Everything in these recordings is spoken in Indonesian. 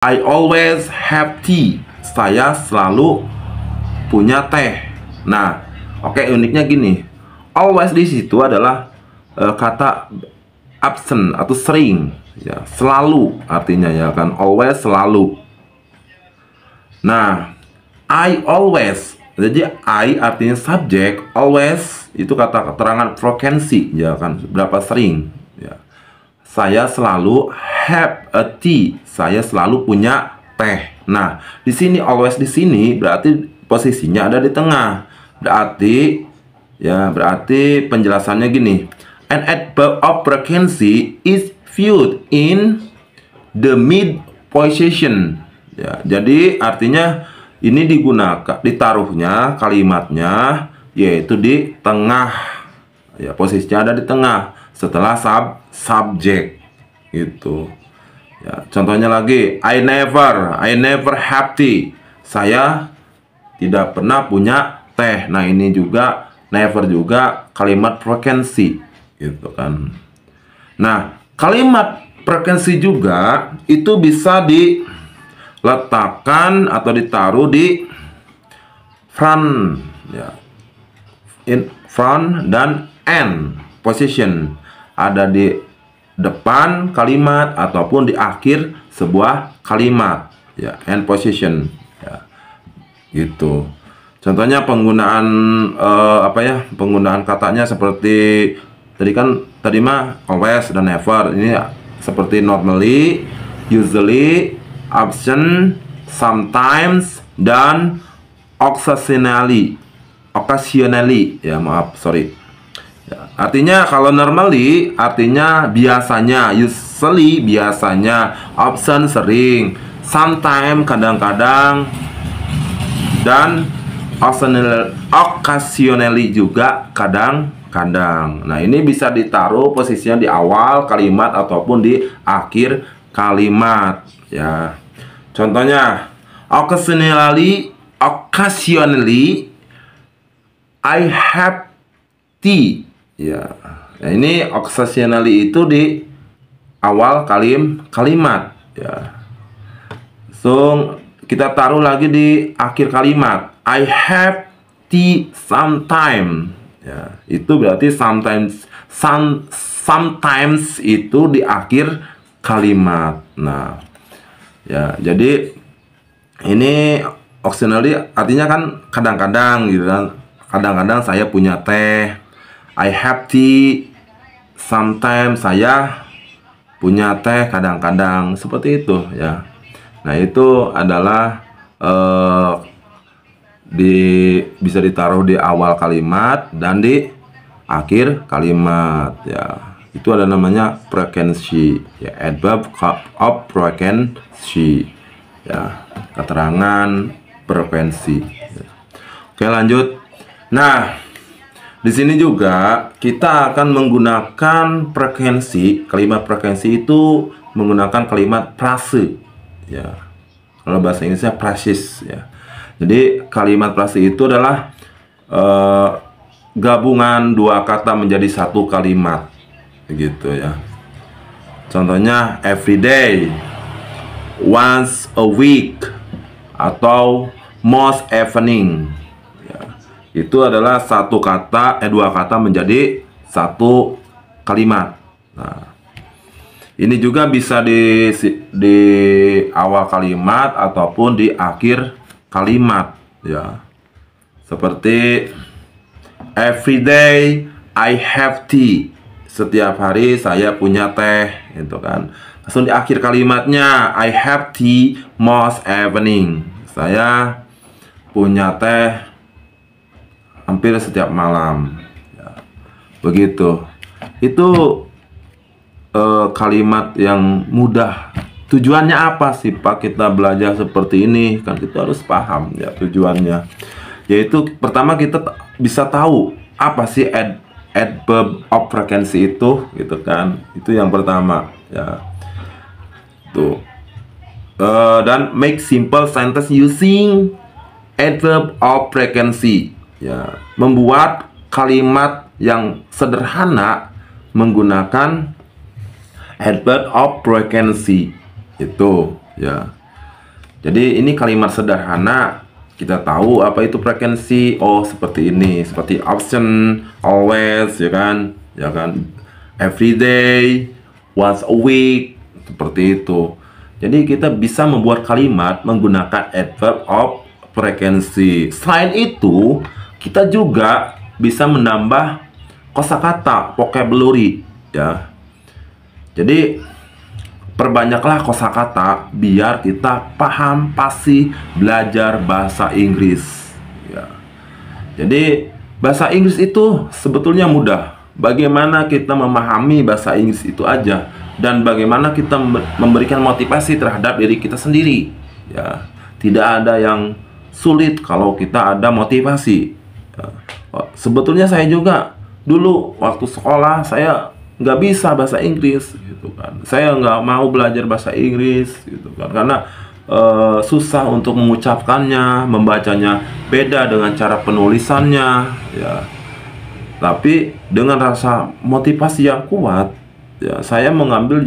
I always have tea. Saya selalu punya teh. Nah, oke, uniknya gini. Always di situ adalah kata absent atau sering, ya, selalu artinya, ya kan, always selalu. Nah, I always, jadi I artinya subjek, always itu kata keterangan frekuensi, ya kan, berapa sering, ya. Saya selalu have a tea. Saya selalu punya teh. Nah, di sini always di sini berarti posisinya ada di tengah. Berarti penjelasannya gini. An adverb of frequency is viewed in the mid position. Ya, jadi artinya ini ditaruhnya kalimatnya yaitu di tengah. Ya, posisinya ada di tengah setelah subjek gitu. Ya, contohnya lagi, I never have tea. Saya tidak pernah punya teh. Nah, ini juga never juga kalimat frekuensi gitu kan. Nah, kalimat frekuensi juga itu bisa diletakkan atau ditaruh di front, ya, in front dan end position, ada di depan kalimat ataupun di akhir sebuah kalimat, ya, end position, ya, gitu. Contohnya penggunaan penggunaan katanya seperti tadi mah always dan never. Ini seperti normally, usually, often, sometimes, dan occasionally, ya, maaf, sorry. Ya, artinya kalau normally artinya biasanya, usually biasanya, often sering, sometimes kadang-kadang, dan occasionally juga kadang-kadang. Nah, ini bisa ditaruh posisinya di awal kalimat ataupun di akhir kalimat, ya. Contohnya occasionally I have tea. Ya, nah ini occasionally itu di awal kalimat, ya. So, kita taruh lagi di akhir kalimat. I have tea sometime. Ya, itu berarti sometimes itu di akhir kalimat. Nah, ya, jadi ini occasionally artinya kan kadang-kadang gitu kan. Kadang-kadang saya punya teh. I have tea sometimes, saya punya teh kadang-kadang, seperti itu, ya. Nah, itu adalah bisa ditaruh di awal kalimat dan di akhir kalimat, ya. Itu ada namanya frekuensi, ya, adverb of frequency, ya, keterangan frekuensi. Oke, lanjut. Nah, di sini juga kita akan menggunakan frekuensi. Kalimat frekuensi itu menggunakan kalimat frase, ya. Kalau bahasa Inggrisnya phrases, ya. Jadi kalimat frase itu adalah gabungan dua kata menjadi satu kalimat, gitu, ya. Contohnya every day, once a week, atau most evening. Itu adalah dua kata menjadi satu kalimat. Nah, ini juga bisa di awal kalimat ataupun di akhir kalimat, ya. Seperti every day I have tea. Setiap hari saya punya teh, gitu kan. Langsung di akhir kalimatnya, I have tea most evening. Saya punya teh hampir setiap malam, ya. Begitu. Itu kalimat yang mudah. Tujuannya apa sih, Pak, kita belajar seperti ini? Kan kita harus paham, ya, tujuannya. Yaitu pertama kita bisa tahu apa sih adverb of frequency itu, gitu kan. Itu yang pertama, ya. Tuh. Dan make simple sentence using adverb of frequency. Ya, membuat kalimat yang sederhana menggunakan adverb of frequency itu, ya. Jadi ini kalimat sederhana, kita tahu apa itu frekuensi. Oh, seperti ini, seperti often, always, ya kan, every day, once a week, seperti itu. Jadi kita bisa membuat kalimat menggunakan adverb of frequency. Selain itu, kita juga bisa menambah kosakata, vocabulary, ya. Jadi perbanyaklah kosakata biar kita paham pasti belajar bahasa Inggris, ya. Jadi bahasa Inggris itu sebetulnya mudah. Bagaimana kita memahami bahasa Inggris itu aja, dan bagaimana kita memberikan motivasi terhadap diri kita sendiri, ya. Tidak ada yang sulit kalau kita ada motivasi, ya. Sebetulnya saya juga dulu waktu sekolah saya nggak bisa bahasa Inggris, gitu kan. Saya nggak mau belajar bahasa Inggris, gitu kan, karena susah untuk mengucapkannya, membacanya beda dengan cara penulisannya, ya. Tapi dengan rasa motivasi yang kuat, ya, saya mengambil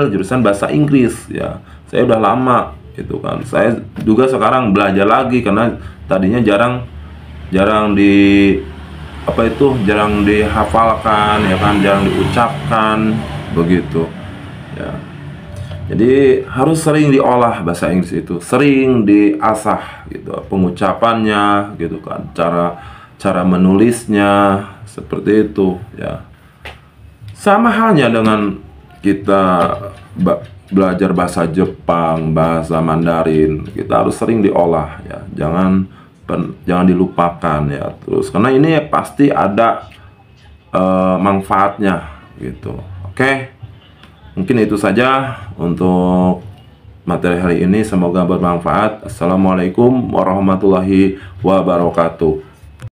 jurusan bahasa Inggris, ya. Saya udah lama, gitu kan. Saya juga sekarang belajar lagi karena tadinya jarang jarang dihafalkan, ya kan, jarang diucapkan, begitu, ya. Jadi harus sering diolah bahasa Inggris itu, sering diasah, gitu, pengucapannya, gitu kan, cara menulisnya, seperti itu, ya. Sama halnya dengan kita belajar bahasa Jepang, bahasa Mandarin, kita harus sering diolah, ya. Jangan dilupakan, ya. Terus karena ini pasti ada manfaatnya, gitu. Oke, mungkin itu saja untuk materi hari ini, semoga bermanfaat. Assalamualaikum warahmatullahi wabarakatuh.